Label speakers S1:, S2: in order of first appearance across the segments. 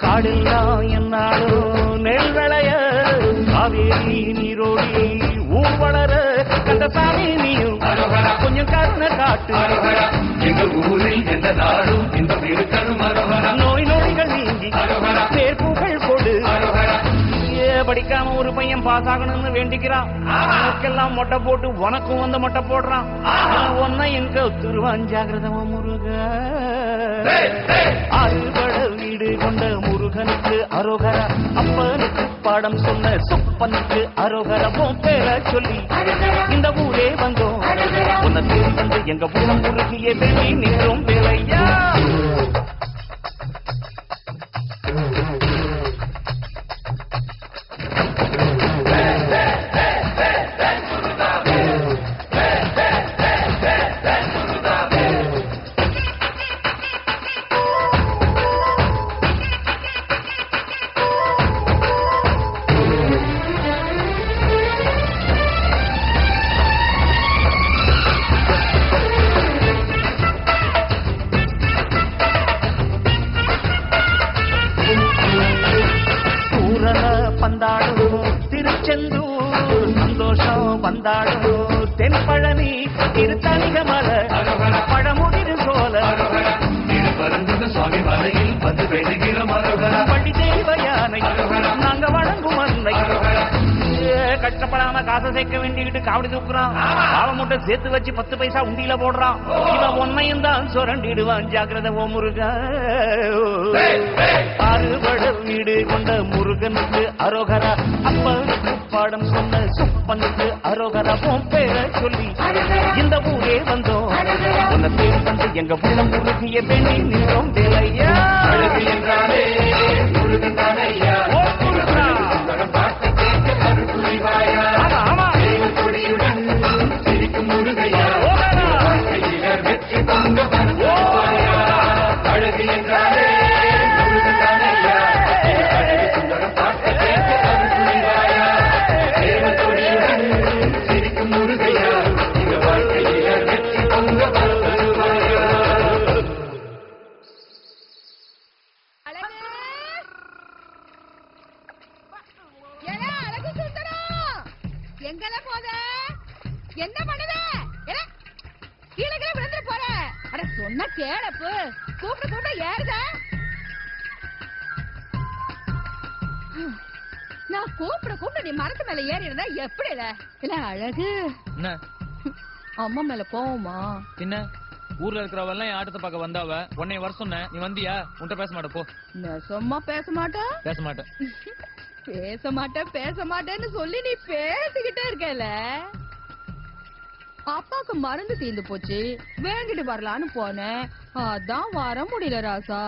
S1: காடெல்லாம் என்னாலும் நெல் விளைய காவேரி நீரோடி ஊர் வளர கந்தசாமி நீயும் கொஞ்சம் கருணை காட்டு.
S2: எங்கள் ஊரில் எந்த நாடும் இந்த
S1: நோய் நோய்கள் நீங்கி பேர்ப்புகள் கொடு. படிக்காம ஒரு பையன் பாஸ் ஆகணும்னு வேண்டிக்கிறான். அவனுக்கெல்லாம் மொட்டை போட்டு உனக்கும் வந்து மொட்டை போடுறான். ஒன்ன எங்க திருவாஞ்சாகிரதம முருக. அறுபட வீடு கொண்ட முருகனுக்கு அரோகரா. அப்பனுக்கு பாடம் சொன்ன சொப்பனுக்கு அரோகரமும் பேர சொல்லி இந்த ஊரே வந்தோம். உன்னை தேடி வந்து எங்க ஊரம் முருகிய தேடி நின்றோம் வேலையா. திருச்செந்தூர் சந்தோஷம் வந்தாடும். தென்பழனி திருத்தணிக மலை பழமுதிர் சோல
S2: சுவாமி மலையில் வந்து வேண்டுகிற
S1: பள்ளி தெய்வ யானை நாங்க வழங்கும் அன்னை. கஷ்டப்படாம காசை சேர்க்க வேண்டிக்கிட்டு காவடி தூக்குறான். அவன் மட்டும் சேர்த்து வச்சு 10 பைசா உண்டியில போடுறான். இவன் ஒன்னையும் தான் சுரண்டிடுவான். ஜாக்கிரத ஓ முருக. அறுபட வீடு கொண்ட முருகனுக்கு அரோகரா. அப்பனுக்கு பாடம் சொன்ன சுப்பனுக்கு அரோகரா. பேர சொல்லி இந்த ஊரே வந்தோம். உன்னை பேர் வந்து எங்க உள்ளம் முருகிய வேண்டி நின்றோம் வேலையா.
S2: என்றாலே முருகன் தானையா. சிரிக்கும் முருகையா. வெற்றி பங்க அழகு என்றாலே முருகன் தானையா. சுந்தரம் பாட்ட கேட்க கருத்துணிவாயா. தேவத்தொடியுடன் சிரிக்கும் முருகையா. இந்த வாழ்க்கையில வெற்றி பங்க வருவாயா.
S3: எங்கெல்லாம் போத என்ன பண்ணுத? கீழே கீழே விழுந்துட்டு போற. அட சொன்ன கேளப்பு. கூப்பிட்டு கூப்பிட்டு ஏறுத. நான் கூப்பிட கூப்பிட நீ மரத்து மேல ஏறி இருந்தா எப்படி இல்ல அழகு? அம்மா மேல போவோமா?
S4: என்ன ஊர்ல இருக்கிறவெல்லாம் என் ஆட்டத்தை பார்க்க வந்தாவ. உன்னை வர சொன்ன, நீ வந்தியா? உன்கிட்ட பேச மாட்ட போ.
S3: சும்மா பேச மாட்டா?
S4: பேச மாட்டேன்.
S3: பேச மாட்டேன் பேச மாட்டேன்னு சொல்லி நீ பேசிக்கிட்டே இருக்கல. அப்பாக்கு மருந்து தீர்ந்து போச்சு, வேங்கிட்டு வரலான்னு போனேன். அதான் வர முடியல ராசா.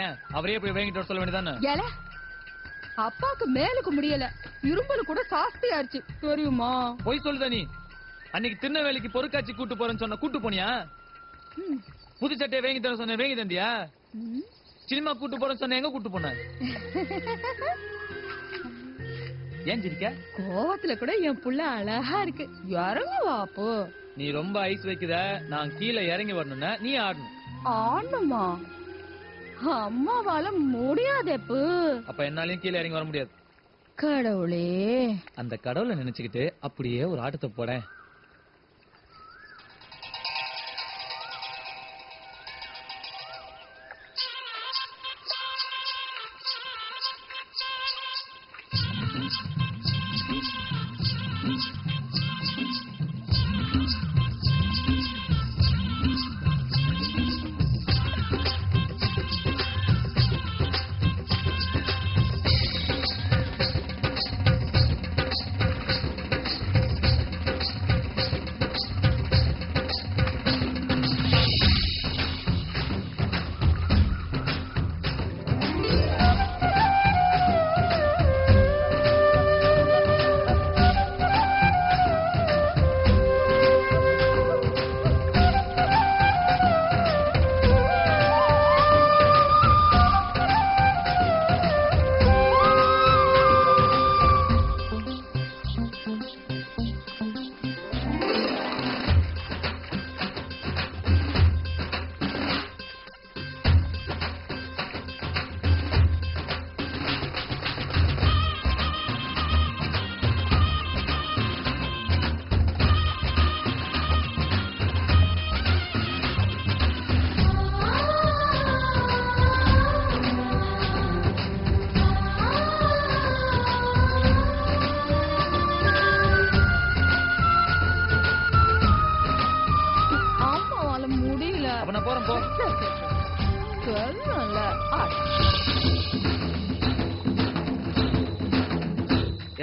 S4: ஏன் அவரே போய் வேங்கிட்டு வர சொல்ல வேண்டியதானே?
S3: ஏல அப்பாக்கு மேலுக்கு முடியல. இரும்பல் கூட ஜாஸ்தியாச்சு தெரியுமா?
S4: போய் சொல்லுத நீ. அன்னைக்கு திருநெல்வேலிக்கு பொருட்காட்சி கூட்டு போறேன்னு சொன்ன, கூட்டு போனியா? புது சட்டையை வேங்கி தர சொன்ன, வேங்கி தந்தியா? சினிமா கூட்டு போறேன்னு சொன்ன, எங்க கூட்டு போன? ஏன் சிரிக்க?
S3: கோவத்துல கூட என் புள்ள அழகா இருக்கு. இறங்க வாப்போ.
S4: நீ ரொம்ப ஐஸ் வைக்கிற. நான் கீழே இறங்கி வரணும்னா நீ ஆடணும்.
S3: ஆடணுமா? அம்மாவால முடியாதேப்பு.
S4: அப்ப என்னாலையும் கீழே இறங்கி வர முடியாது.
S3: கடவுளே.
S4: அந்த கடவுளை நினைச்சுக்கிட்டு அப்படியே ஒரு ஆட்டத்தை போட.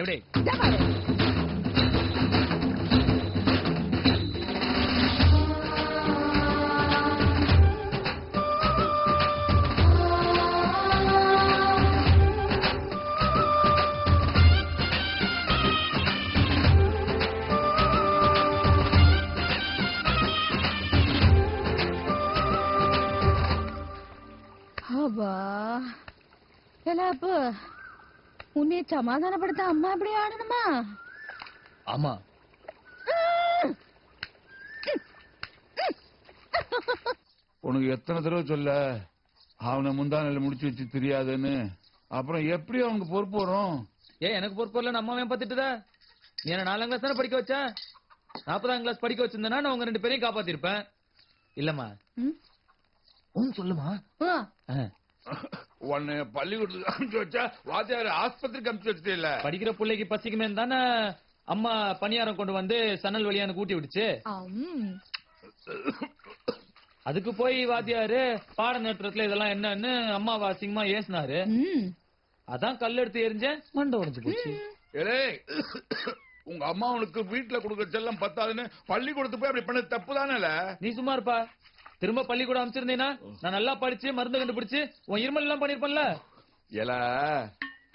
S4: எப்படி
S3: இதோ பாரு. அப்பா அப்ப உன்னை சமாதானப்படுத்த அம்மா எப்படி ஆடணுமா?
S4: ஆமா
S5: உனக்கு எத்தனை தடவை சொல்ல அவனை முந்தானையில முடிச்சு வச்சு தெரியாதுன்னு. அப்புறம் எப்படி அவனுக்கு பொறுப்பு வரும்?
S4: ஏன் எனக்கு பொறுப்பு இல்ல? அம்மாவே பார்த்துட்டுதா. நீ என்ன 4ஆம் கிளாஸ் தானே படிக்க வச்ச? 40ஆம் கிளாஸ் படிக்க வச்சிருந்தேன்னா நான் உங்க 2 பேரையும் காப்பாத்திருப்பேன். இல்லம்மா சொல்லுமா.
S5: உன்னை பள்ளிக்கூடத்துக்கு அனுப்பிச்சு வச்சா வாத்தியார் ஆஸ்பத்திரிக்கு அனுப்பிச்சு வச்சுட்டே இல்ல.
S4: படிக்கிற பிள்ளைக்கு பசிக்குமே தானே அம்மா பணியாரம் கொண்டு வந்து சன்னல் வழியான கூட்டி விடுச்சு. அதுக்கு போய் வாத்தியாரு பாட நேரத்துல இதெல்லாம் என்னன்னு அம்மாவை அசிங்கமா ஏசினாரு. அதான் கல் எடுத்து எரிஞ்சேன், மண்டை உடைஞ்சு போச்சு.
S5: உங்க அம்மா உனக்கு வீட்டுல கொடுக்க செல்லம் பத்தாதுன்னு பள்ளிக்கூடத்துக்கு போய் அப்படி பண்ண தப்பு தானே?
S4: நீ சும்மா இருப்பா. திரும்ப பள்ளிக்கூடம் அமைச்சிருந்தீங்கன்னா நான் நல்லா படிச்சு மருந்து கண்டுபிடிச்சு உன் இருமல் எல்லாம் பண்ணிருப்பேன்ல.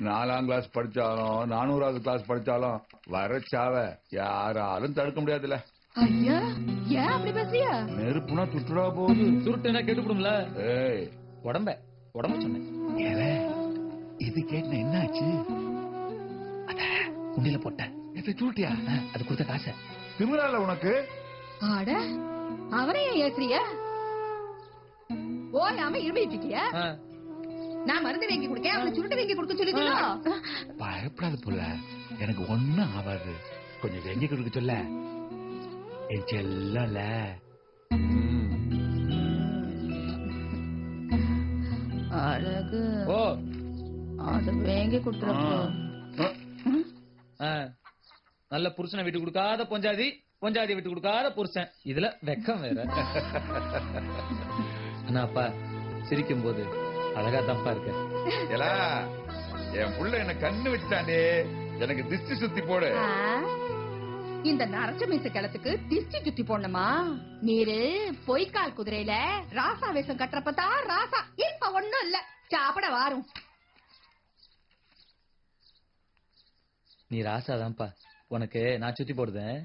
S5: 4ஆம் கிளாஸ் படிச்சாலும் 400வது கிளாஸ் படிச்சாலும் வரச்சாவ யாராலும் தடுக்க முடியாதுல்ல.
S3: ஐயா ஏன் அப்படி பேசியா?
S5: நெருப்புனா சுற்றுலா போகுது.
S4: சுருட்டுனா கெட்டுப்படும்ல. உடம்ப சொன்னேன்.
S5: இது கேட்ட என்ன ஆச்சு?
S4: உண்டியில போட்டேன்.
S5: சூட்டியா?
S4: அது கொடுத்த காசை
S5: திமிரால உனக்கு.
S3: ஆட அவனையே ஏசுறியா? ஓயாம இருமிட்டு இருக்கியா? நான் மருந்து வாங்கி கொடுக்க அவனை சுருட்டு வாங்கி கொடுக்க சொல்லிட்டா?
S5: பயப்படாத புள்ள, எனக்கு ஒண்ணும் ஆகாது. கொஞ்சம் வெங்கி கொடுக்க சொல்ல. என் செல்லல
S3: அழகு.
S4: ஓ
S3: அது வாங்கி கொடுத்துறப்போ
S4: நல்ல புருஷனை விட்டு கொடுக்காத பொஞ்சாதி, பொஞ்சாதி விட்டு கொடுக்காத புருஷன். இதுல வெக்கம் வேற. ஆனா அப்பா சிரிக்கும் போது அழகா தப்பா இருக்க.
S5: என் புள்ள என்ன கண்ணு வச்சுட்டானே, எனக்கு திஷ்டி சுத்தி போடு.
S3: இந்த நரச்ச மீச கிளத்துக்கு திஷ்டி சுத்தி போடணுமா? நீரு பொய்க்கால் குதிரையில ராசா வேஷம் கட்டுறப்பதான் ராசா. இப்ப ஒண்ணும் இல்ல, சாப்பிட வாரும்.
S4: நீ ராசாதான்ப்பா, உனக்கு நான் சுத்தி போடுதேன்.